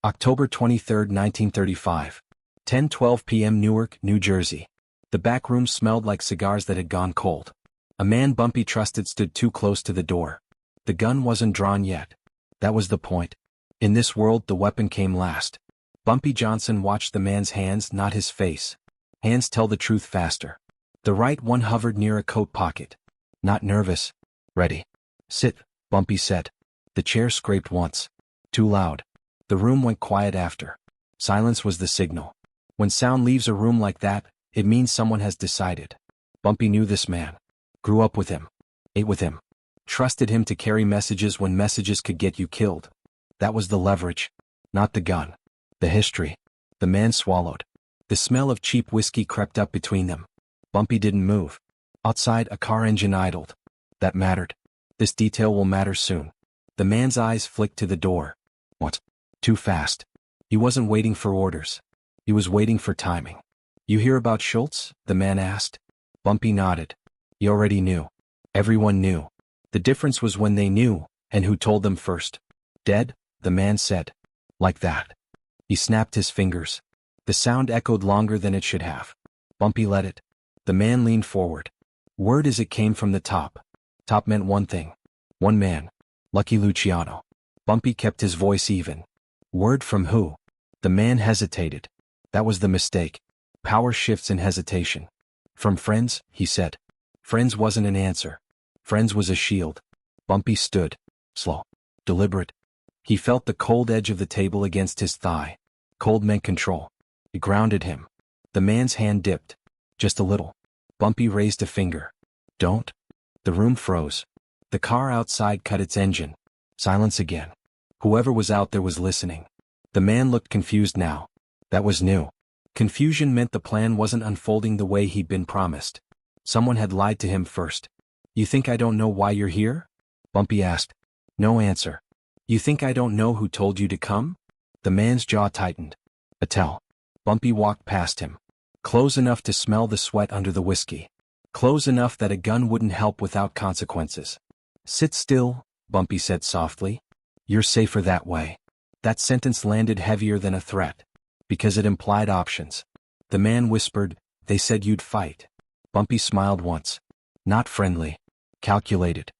October 23, 1935. 10:12 p.m. Newark, New Jersey. The back room smelled like cigars that had gone cold. A man Bumpy trusted stood too close to the door. The gun wasn't drawn yet. That was the point. In this world, the weapon came last. Bumpy Johnson watched the man's hands, not his face. Hands tell the truth faster. The right one hovered near a coat pocket. Not nervous. Ready. Sit, Bumpy said. The chair scraped once. Too loud. The room went quiet after. Silence was the signal. When sound leaves a room like that, it means someone has decided. Bumpy knew this man. Grew up with him. Ate with him. Trusted him to carry messages when messages could get you killed. That was the leverage. Not the gun. The history. The man swallowed. The smell of cheap whiskey crept up between them. Bumpy didn't move. Outside, a car engine idled. That mattered. This detail will matter soon. The man's eyes flicked to the door. What? Too fast. He wasn't waiting for orders. He was waiting for timing. You hear about Schultz? The man asked. Bumpy nodded. He already knew. Everyone knew. The difference was when they knew, and who told them first. Dead? The man said. Like that. He snapped his fingers. The sound echoed longer than it should have. Bumpy let it. The man leaned forward. Word as it came from the top. Top meant one thing. One man. Lucky Luciano. Bumpy kept his voice even. Word from who? The man hesitated. That was the mistake. Power shifts in hesitation. From friends, he said. Friends wasn't an answer. Friends was a shield. Bumpy stood. Slow. Deliberate. He felt the cold edge of the table against his thigh. Cold meant control. It grounded him. The man's hand dipped. Just a little. Bumpy raised a finger. Don't. The room froze. The car outside cut its engine. Silence again. Whoever was out there was listening. The man looked confused now. That was new. Confusion meant the plan wasn't unfolding the way he'd been promised. Someone had lied to him first. You think I don't know why you're here? Bumpy asked. No answer. You think I don't know who told you to come? The man's jaw tightened. Attell. Bumpy walked past him. Close enough to smell the sweat under the whiskey. Close enough that a gun wouldn't help without consequences. Sit still, Bumpy said softly. You're safer that way. That sentence landed heavier than a threat. Because it implied options. The man whispered, they said you'd fight. Bumpy smiled once. Not friendly. Calculated.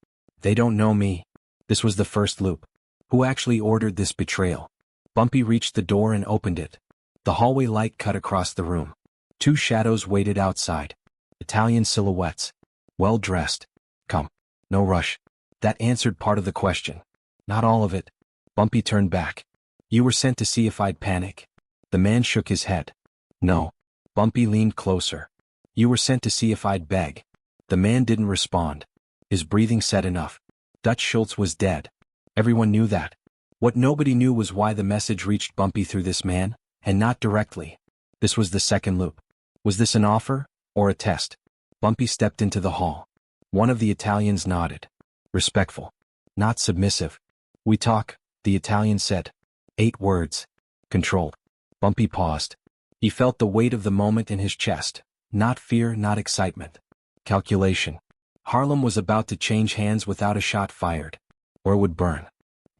They don't know me. This was the first loop. Who actually ordered this betrayal? Bumpy reached the door and opened it. The hallway light cut across the room. Two shadows waited outside. Italian silhouettes. Well dressed. Come. No rush. That answered part of the question. Not all of it. Bumpy turned back. You were sent to see if I'd panic. The man shook his head. No. Bumpy leaned closer. You were sent to see if I'd beg. The man didn't respond. His breathing said enough. Dutch Schultz was dead. Everyone knew that. What nobody knew was why the message reached Bumpy through this man, and not directly. This was the second loop. Was this an offer, or a test? Bumpy stepped into the hall. One of the Italians nodded. Respectful. Not submissive. We talk, the Italian said. 8 words. Controlled. Bumpy paused. He felt the weight of the moment in his chest. Not fear, not excitement. Calculation. Harlem was about to change hands without a shot fired. Or it would burn.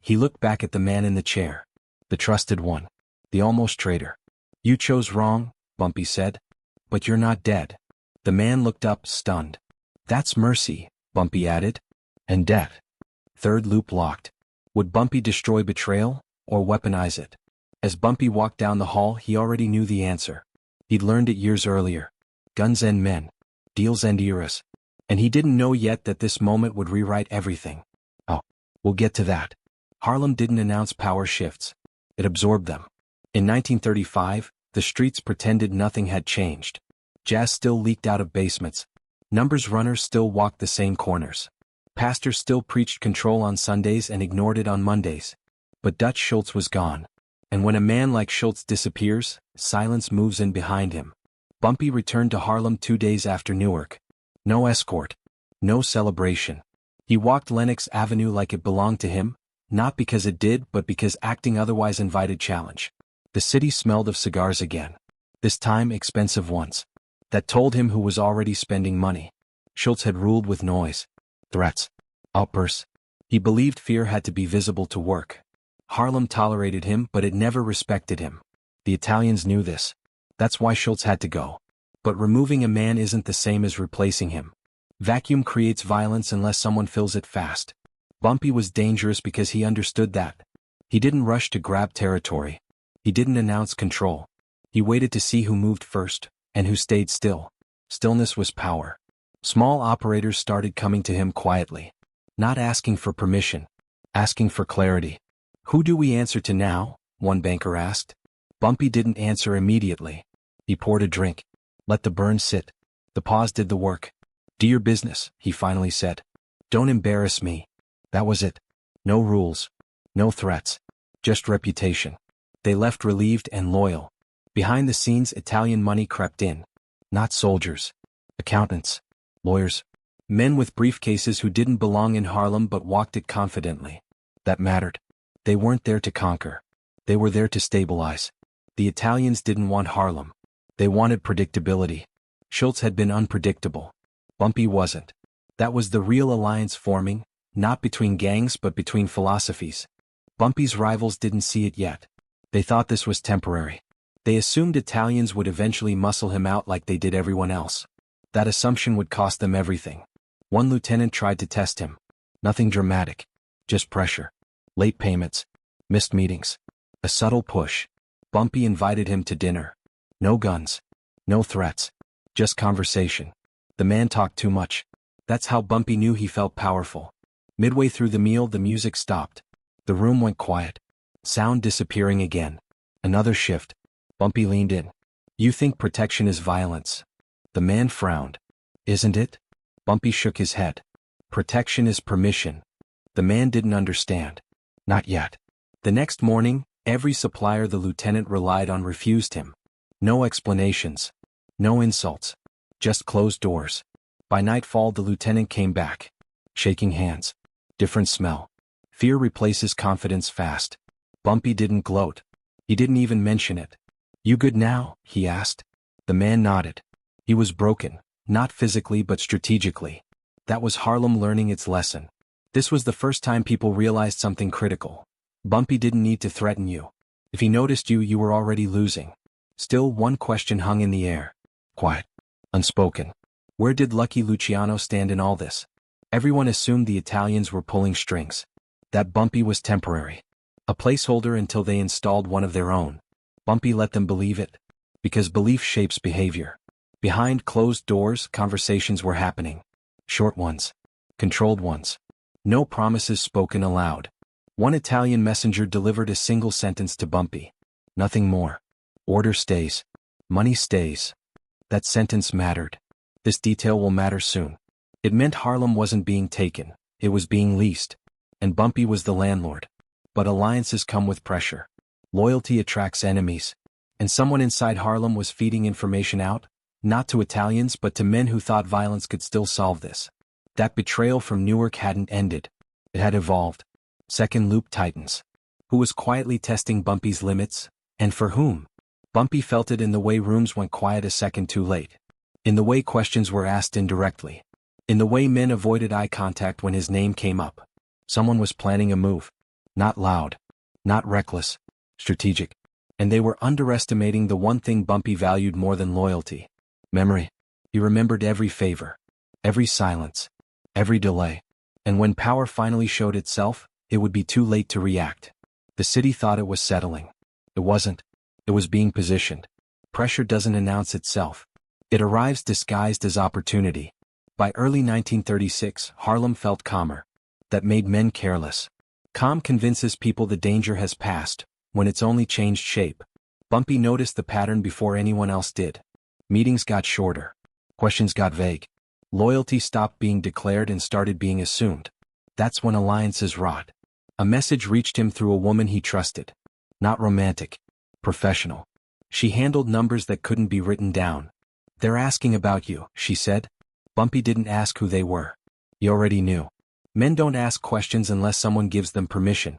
He looked back at the man in the chair. The trusted one. The almost traitor. You chose wrong, Bumpy said. But you're not dead. The man looked up, stunned. That's mercy, Bumpy added. And death. Third loop locked. Would Bumpy destroy betrayal, or weaponize it? As Bumpy walked down the hall, he already knew the answer. He'd learned it years earlier. Guns end men. Deals end eras. And he didn't know yet that this moment would rewrite everything. Oh, we'll get to that. Harlem didn't announce power shifts. It absorbed them. In 1935, the streets pretended nothing had changed. Jazz still leaked out of basements. Numbers runners still walked the same corners. Pastors still preached control on Sundays and ignored it on Mondays. But Dutch Schultz was gone. And when a man like Schultz disappears, silence moves in behind him. Bumpy returned to Harlem 2 days after Newark. No escort. No celebration. He walked Lenox Avenue like it belonged to him, not because it did but because acting otherwise invited challenge. The city smelled of cigars again. This time expensive ones. That told him who was already spending money. Schultz had ruled with noise. Threats. Outbursts. He believed fear had to be visible to work. Harlem tolerated him, but it never respected him. The Italians knew this. That's why Schultz had to go. But removing a man isn't the same as replacing him. Vacuum creates violence unless someone fills it fast. Bumpy was dangerous because he understood that. He didn't rush to grab territory. He didn't announce control. He waited to see who moved first, and who stayed still. Stillness was power. Small operators started coming to him quietly. Not asking for permission. Asking for clarity. "Who do we answer to now?" one banker asked. Bumpy didn't answer immediately. He poured a drink. Let the burn sit. The pause did the work. "Do your business," he finally said. "Don't embarrass me." That was it. No rules. No threats. Just reputation. They left relieved and loyal. Behind the scenes, Italian money crept in. Not soldiers. Accountants. Lawyers. Men with briefcases who didn't belong in Harlem but walked it confidently. That mattered. They weren't there to conquer. They were there to stabilize. The Italians didn't want Harlem. They wanted predictability. Schultz had been unpredictable. Bumpy wasn't. That was the real alliance forming, not between gangs but between philosophies. Bumpy's rivals didn't see it yet. They thought this was temporary. They assumed Italians would eventually muscle him out like they did everyone else. That assumption would cost them everything. One lieutenant tried to test him. Nothing dramatic. Just pressure. Late payments. Missed meetings. A subtle push. Bumpy invited him to dinner. No guns. No threats. Just conversation. The man talked too much. That's how Bumpy knew he felt powerful. Midway through the meal, the music stopped. The room went quiet. Sound disappearing again. Another shift. Bumpy leaned in. "You think protection is violence?" The man frowned. "Isn't it?" Bumpy shook his head. "Protection is permission." The man didn't understand. Not yet. The next morning, every supplier the lieutenant relied on refused him. No explanations. No insults. Just closed doors. By nightfall, the lieutenant came back. Shaking hands. Different smell. Fear replaces confidence fast. Bumpy didn't gloat. He didn't even mention it. "You good now?" he asked. The man nodded. He was broken, not physically but strategically. That was Harlem learning its lesson. This was the first time people realized something critical. Bumpy didn't need to threaten you. If he noticed you, you were already losing. Still, one question hung in the air. Quiet. Unspoken. Where did Lucky Luciano stand in all this? Everyone assumed the Italians were pulling strings. That Bumpy was temporary. A placeholder until they installed one of their own. Bumpy let them believe it. Because belief shapes behavior. Behind closed doors, conversations were happening. Short ones. Controlled ones. No promises spoken aloud. One Italian messenger delivered a single sentence to Bumpy. Nothing more. Order stays. Money stays. That sentence mattered. This detail will matter soon. It meant Harlem wasn't being taken. It was being leased. And Bumpy was the landlord. But alliances come with pressure. Loyalty attracts enemies. And someone inside Harlem was feeding information out, not to Italians but to men who thought violence could still solve this. That betrayal from Newark hadn't ended. It had evolved. Second loop tightens. Who was quietly testing Bumpy's limits, and for whom? Bumpy felt it in the way rooms went quiet a second too late. In the way questions were asked indirectly. In the way men avoided eye contact when his name came up. Someone was planning a move. Not loud. Not reckless. Strategic. And they were underestimating the one thing Bumpy valued more than loyalty. Memory. He remembered every favor. Every silence. Every delay. And when power finally showed itself, it would be too late to react. The city thought it was settling. It wasn't. It was being positioned. Pressure doesn't announce itself. It arrives disguised as opportunity. By early 1936, Harlem felt calmer. That made men careless. Calm convinces people the danger has passed, when it's only changed shape. Bumpy noticed the pattern before anyone else did. Meetings got shorter. Questions got vague. Loyalty stopped being declared and started being assumed. That's when alliances rot. A message reached him through a woman he trusted. Not romantic. Professional. She handled numbers that couldn't be written down. "They're asking about you," she said. Bumpy didn't ask who they were. He already knew. Men don't ask questions unless someone gives them permission.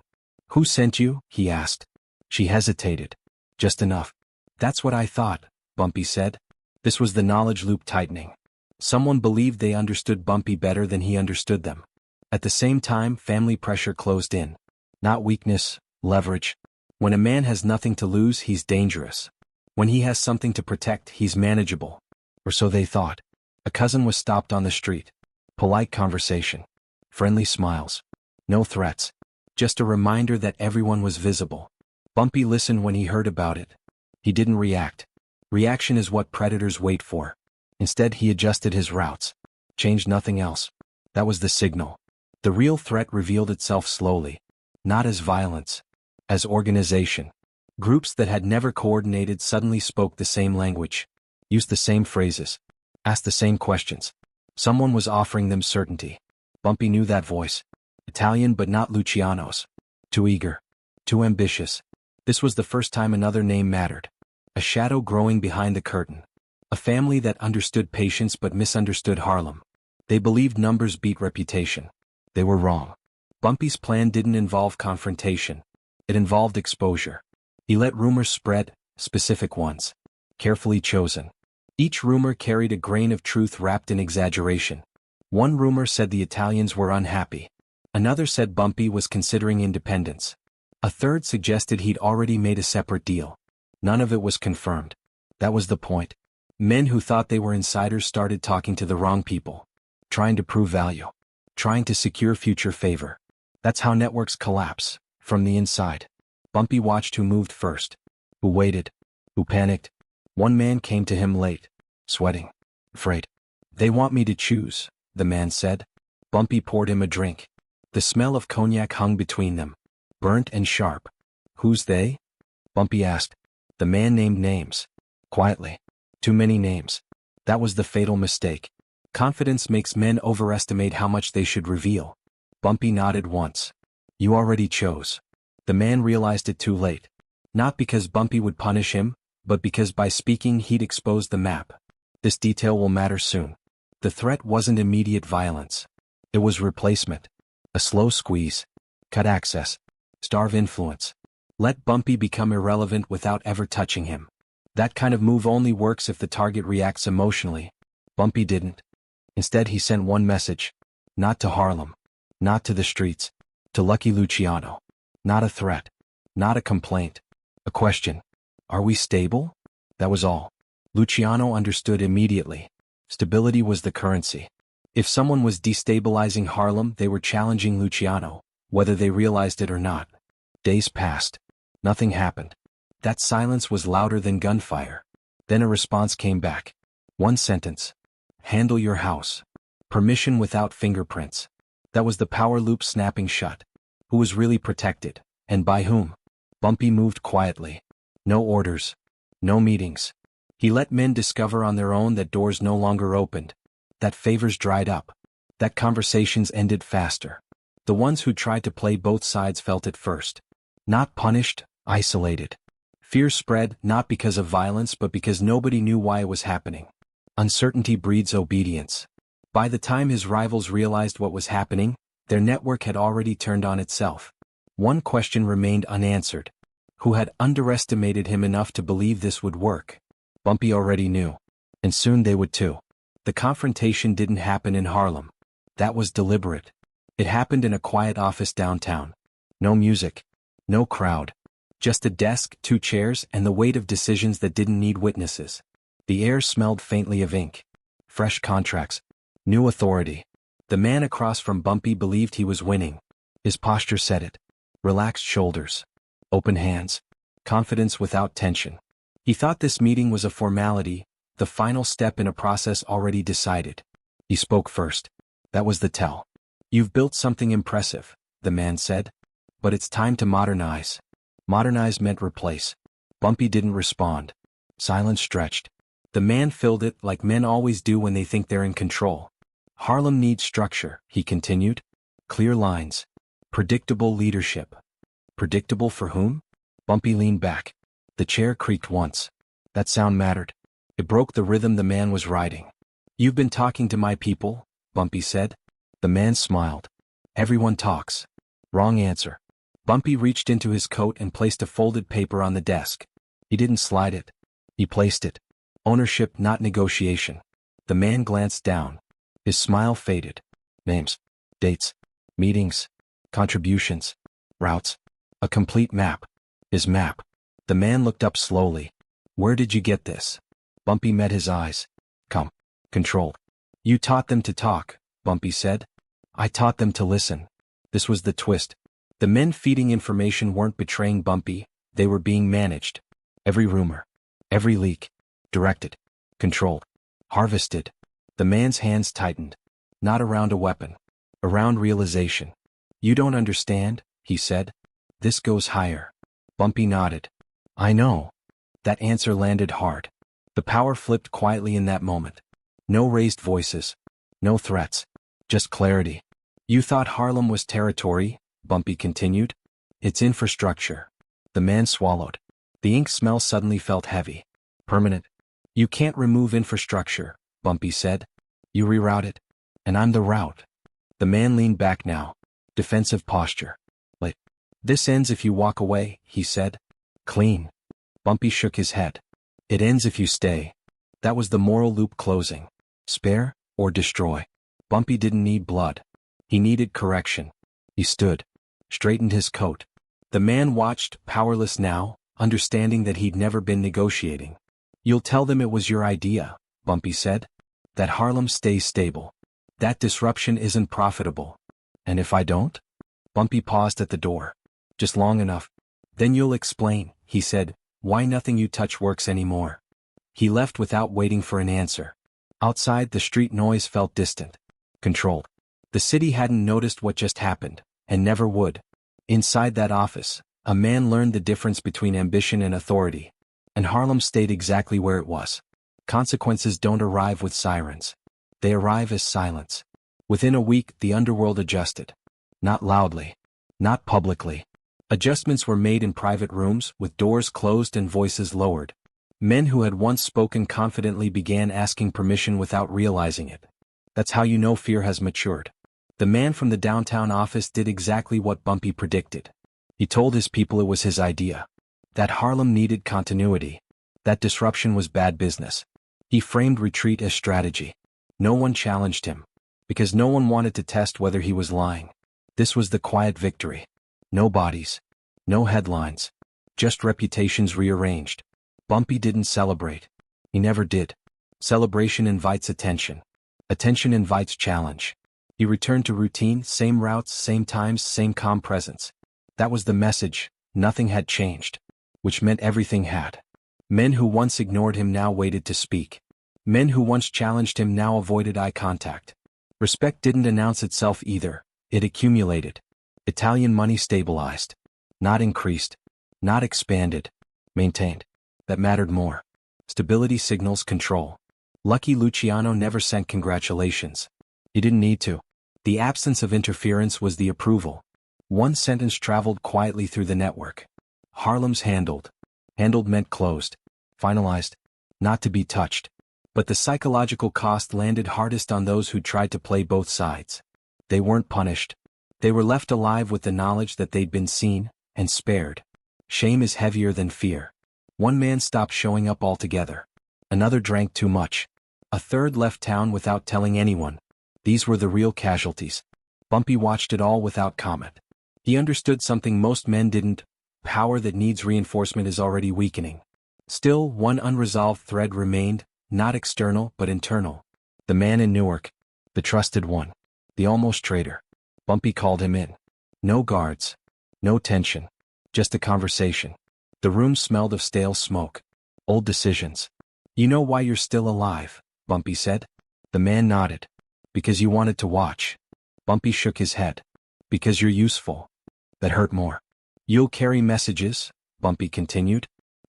"Who sent you?" he asked. She hesitated. "Just enough." "That's what I thought," Bumpy said. This was the knowledge loop tightening. Someone believed they understood Bumpy better than he understood them. At the same time, family pressure closed in. Not weakness, Leverage. When a man has nothing to lose, he's dangerous. When he has something to protect, he's manageable. Or so they thought. A cousin was stopped on the street. Polite conversation. Friendly smiles. No threats. Just a reminder that everyone was visible. Bumpy listened when he heard about it. He didn't react. Reaction is what predators wait for. Instead, he adjusted his routes. Changed nothing else. That was the signal. The real threat revealed itself slowly. Not as violence. As organization. Groups that had never coordinated suddenly spoke the same language. Used the same phrases. Asked the same questions. Someone was offering them certainty. Bumpy knew that voice. Italian but not Luciano's. Too eager. Too ambitious. This was the first time another name mattered. A shadow growing behind the curtain. A family that understood patience but misunderstood Harlem. They believed numbers beat reputation. They were wrong. Bumpy's plan didn't involve confrontation. It involved exposure. He let rumors spread, specific ones. Carefully chosen. Each rumor carried a grain of truth wrapped in exaggeration. One rumor said the Italians were unhappy. Another said Bumpy was considering independence. A third suggested he'd already made a separate deal. None of it was confirmed. That was the point. Men who thought they were insiders started talking to the wrong people. Trying to prove value. Trying to secure future favor. That's how networks collapse, from the inside. Bumpy watched who moved first. Who waited. Who panicked. One man came to him late. Sweating. Afraid. "They want me to choose," the man said. Bumpy poured him a drink. The smell of cognac hung between them. Burnt and sharp. "Who's they?" Bumpy asked. The man named names. Quietly. Too many names. That was the fatal mistake. Confidence makes men overestimate how much they should reveal. Bumpy nodded once. "You already chose." The man realized it too late. Not because Bumpy would punish him, but because by speaking he'd expose the map. This detail will matter soon. The threat wasn't immediate violence. It was replacement. A slow squeeze. Cut access. Starve influence. Let Bumpy become irrelevant without ever touching him. That kind of move only works if the target reacts emotionally. Bumpy didn't. Instead he sent one message. Not to Harlem. Not to the streets. To Lucky Luciano. Not a threat. Not a complaint. A question. "Are we stable?" That was all. Luciano understood immediately. Stability was the currency. If someone was destabilizing Harlem, they were challenging Luciano, whether they realized it or not. Days passed. Nothing happened. That silence was louder than gunfire. Then a response came back. One sentence. "Handle your house. Permission without fingerprints." That was the power loop snapping shut. Who was really protected, and by whom? Bumpy moved quietly. No orders. No meetings. He let men discover on their own that doors no longer opened. That favors dried up. That conversations ended faster. The ones who tried to play both sides felt it first. Not punished, isolated. Fear spread, not because of violence but because nobody knew why it was happening. Uncertainty breeds obedience. By the time his rivals realized what was happening, their network had already turned on itself. One question remained unanswered. Who had underestimated him enough to believe this would work? Bumpy already knew. And soon they would too. The confrontation didn't happen in Harlem. That was deliberate. It happened in a quiet office downtown. No music. No crowd. Just a desk, 2 chairs, and the weight of decisions that didn't need witnesses. The air smelled faintly of ink. Fresh contracts. New authority. The man across from Bumpy believed he was winning. His posture said it. Relaxed shoulders. Open hands. Confidence without tension. He thought this meeting was a formality, the final step in a process already decided. He spoke first. That was the tell. "You've built something impressive," the man said. "But it's time to modernize." Modernize meant replace. Bumpy didn't respond. Silence stretched. The man filled it like men always do when they think they're in control. "Harlem needs structure," he continued. "Clear lines. Predictable leadership." Predictable for whom? Bumpy leaned back. The chair creaked once. That sound mattered. It broke the rhythm the man was riding. "You've been talking to my people," Bumpy said. The man smiled. "Everyone talks." Wrong answer. Bumpy reached into his coat and placed a folded paper on the desk. He didn't slide it. He placed it. Ownership, not negotiation. The man glanced down. His smile faded. Names. Dates. Meetings. Contributions. Routes. A complete map. His map. The man looked up slowly. Where did you get this? Bumpy met his eyes. Come. Controlled. You taught them to talk, Bumpy said. I taught them to listen. This was the twist. The men feeding information weren't betraying Bumpy, they were being managed. Every rumor. Every leak. Directed. Controlled. Harvested. The man's hands tightened. Not around a weapon. Around realization. You don't understand, he said. This goes higher. Bumpy nodded. I know. That answer landed hard. The power flipped quietly in that moment. No raised voices. No threats. Just clarity. You thought Harlem was territory, Bumpy continued. It's infrastructure. The man swallowed. The ink smell suddenly felt heavy. Permanent. You can't remove infrastructure, Bumpy said. You reroute it. And I'm the route. The man leaned back now. Defensive posture. But this ends if you walk away, he said. Clean. Bumpy shook his head. It ends if you stay. That was the moral loop closing. Spare or destroy. Bumpy didn't need blood. He needed correction. He stood. Straightened his coat. The man watched, powerless now, understanding that he'd never been negotiating. You'll tell them it was your idea, Bumpy said. That Harlem stays stable. That disruption isn't profitable. And if I don't? Bumpy paused at the door. Just long enough. Then you'll explain, he said, why nothing you touch works anymore. He left without waiting for an answer. Outside, the street noise felt distant. Controlled. The city hadn't noticed what just happened, and never would. Inside that office, a man learned the difference between ambition and authority. And Harlem stayed exactly where it was. Consequences don't arrive with sirens. They arrive as silence. Within a week, the underworld adjusted. Not loudly. Not publicly. Adjustments were made in private rooms, with doors closed and voices lowered. Men who had once spoken confidently began asking permission without realizing it. That's how you know fear has matured. The man from the downtown office did exactly what Bumpy predicted. He told his people it was his idea. That Harlem needed continuity. That disruption was bad business. He framed retreat as strategy. No one challenged him. Because no one wanted to test whether he was lying. This was the quiet victory. No bodies. No headlines. Just reputations rearranged. Bumpy didn't celebrate. He never did. Celebration invites attention. Attention invites challenge. He returned to routine, same routes, same times, same calm presence. That was the message. Nothing had changed. Which meant everything had. Men who once ignored him now waited to speak. Men who once challenged him now avoided eye contact. Respect didn't announce itself either. It accumulated. Italian money stabilized. Not increased. Not expanded. Maintained. That mattered more. Stability signals control. Lucky Luciano never sent congratulations. He didn't need to. The absence of interference was the approval. One sentence traveled quietly through the network. Harlem's handled. Handled meant closed. Finalized. Not to be touched. But the psychological cost landed hardest on those who tried to play both sides. They weren't punished. They were left alive with the knowledge that they'd been seen and spared. Shame is heavier than fear. One man stopped showing up altogether. Another drank too much. A third left town without telling anyone. These were the real casualties. Bumpy watched it all without comment. He understood something most men didn't. Power that needs reinforcement is already weakening. Still, one unresolved thread remained, not external but internal. The man in Newark. The trusted one. The almost traitor. Bumpy called him in. No guards. No tension. Just a conversation. The room smelled of stale smoke. Old decisions. You know why you're still alive, Bumpy said. The man nodded. Because you wanted to watch. Bumpy shook his head. Because you're useful. That hurt more. You'll carry messages, Bumpy continued.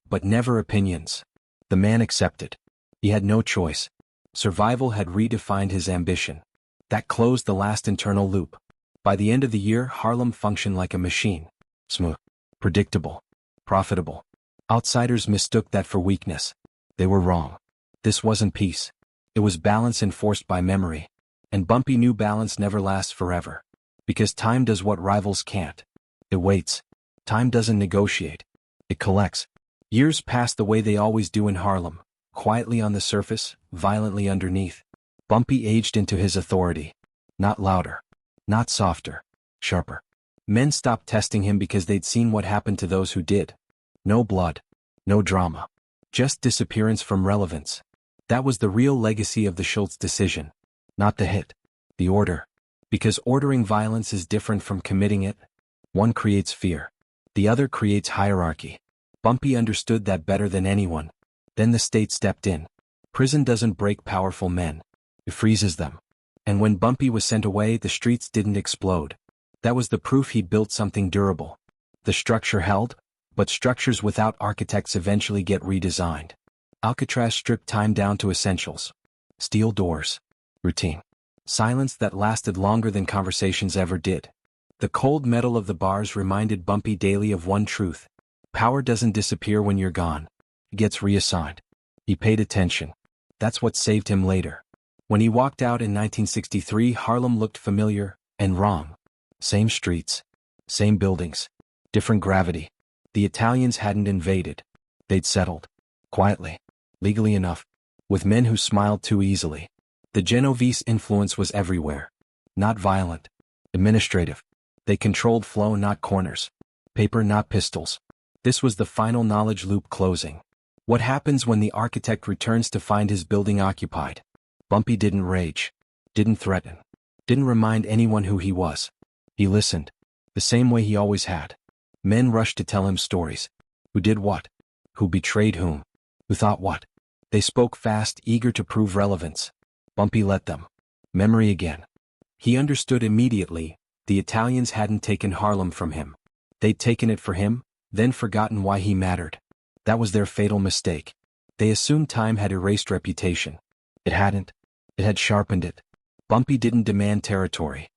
But never opinions. The man accepted. He had no choice. Survival had redefined his ambition. That closed the last internal loop. By the end of the year, Harlem functioned like a machine. Smooth. Predictable. Profitable. Outsiders mistook that for weakness. They were wrong. This wasn't peace. It was balance enforced by memory. And Bumpy knew balance never lasts forever. Because time does what rivals can't. It waits. Time doesn't negotiate. It collects. Years passed the way they always do in Harlem. Quietly on the surface, violently underneath. Bumpy aged into his authority. Not louder. Not softer. Sharper. Men stopped testing him because they'd seen what happened to those who did. No blood. No drama. Just disappearance from relevance. That was the real legacy of the Schultz decision. Not the hit. The order. Because ordering violence is different from committing it. One creates fear. The other creates hierarchy. Bumpy understood that better than anyone. Then the state stepped in. Prison doesn't break powerful men. It freezes them. And when Bumpy was sent away, the streets didn't explode. That was the proof he'd built something durable. The structure held, but structures without architects eventually get redesigned. Alcatraz stripped time down to essentials. Steel doors. Routine. Silence that lasted longer than conversations ever did. The cold metal of the bars reminded Bumpy daily of one truth. Power doesn't disappear when you're gone. It gets reassigned. He paid attention. That's what saved him later. When he walked out in 1963, Harlem looked familiar and wrong. Same streets. Same buildings. Different gravity. The Italians hadn't invaded. They'd settled. Quietly. Legally enough. With men who smiled too easily. The Genovese influence was everywhere. Not violent. Administrative. They controlled flow, not corners. Paper, not pistols. This was the final knowledge loop closing. What happens when the architect returns to find his building occupied? Bumpy didn't rage. Didn't threaten. Didn't remind anyone who he was. He listened. The same way he always had. Men rushed to tell him stories. Who did what? Who betrayed whom? Who thought what? They spoke fast, eager to prove relevance. Bumpy let them. Memory again. He understood immediately. The Italians hadn't taken Harlem from him. They'd taken it for him, then forgotten why he mattered. That was their fatal mistake. They assumed time had erased reputation. It hadn't. It had sharpened it. Bumpy didn't demand territory.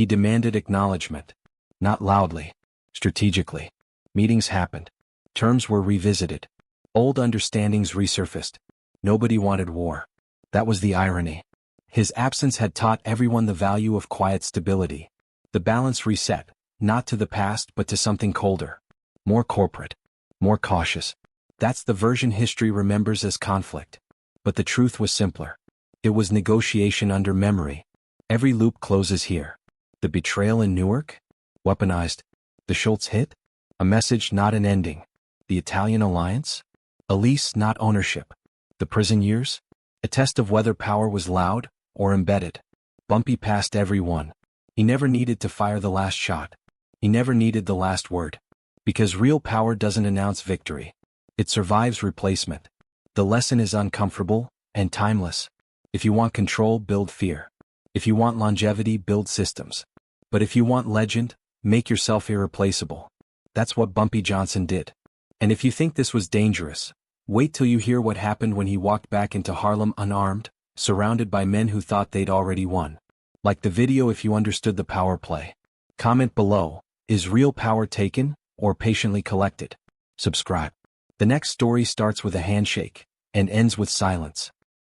He demanded acknowledgement. Not loudly. Strategically. Meetings happened. Terms were revisited. Old understandings resurfaced. Nobody wanted war. That was the irony. His absence had taught everyone the value of quiet stability. The balance reset, not to the past but to something colder. More corporate. More cautious. That's the version history remembers as conflict. But the truth was simpler. It was negotiation under memory. Every loop closes here. The betrayal in Newark? Weaponized. The Schultz hit? A message, not an ending. The Italian alliance? A lease, not ownership. The prison years? A test of whether power was loud or embedded. Bumpy passed every one. He never needed to fire the last shot. He never needed the last word. Because real power doesn't announce victory. It survives replacement. The lesson is uncomfortable and timeless. If you want control, build fear. If you want longevity, build systems. But if you want legend, make yourself irreplaceable. That's what Bumpy Johnson did. And if you think this was dangerous, wait till you hear what happened when he walked back into Harlem unarmed, surrounded by men who thought they'd already won. Like the video if you understood the power play. Comment below, is real power taken, or patiently collected? Subscribe. The next story starts with a handshake, and ends with silence.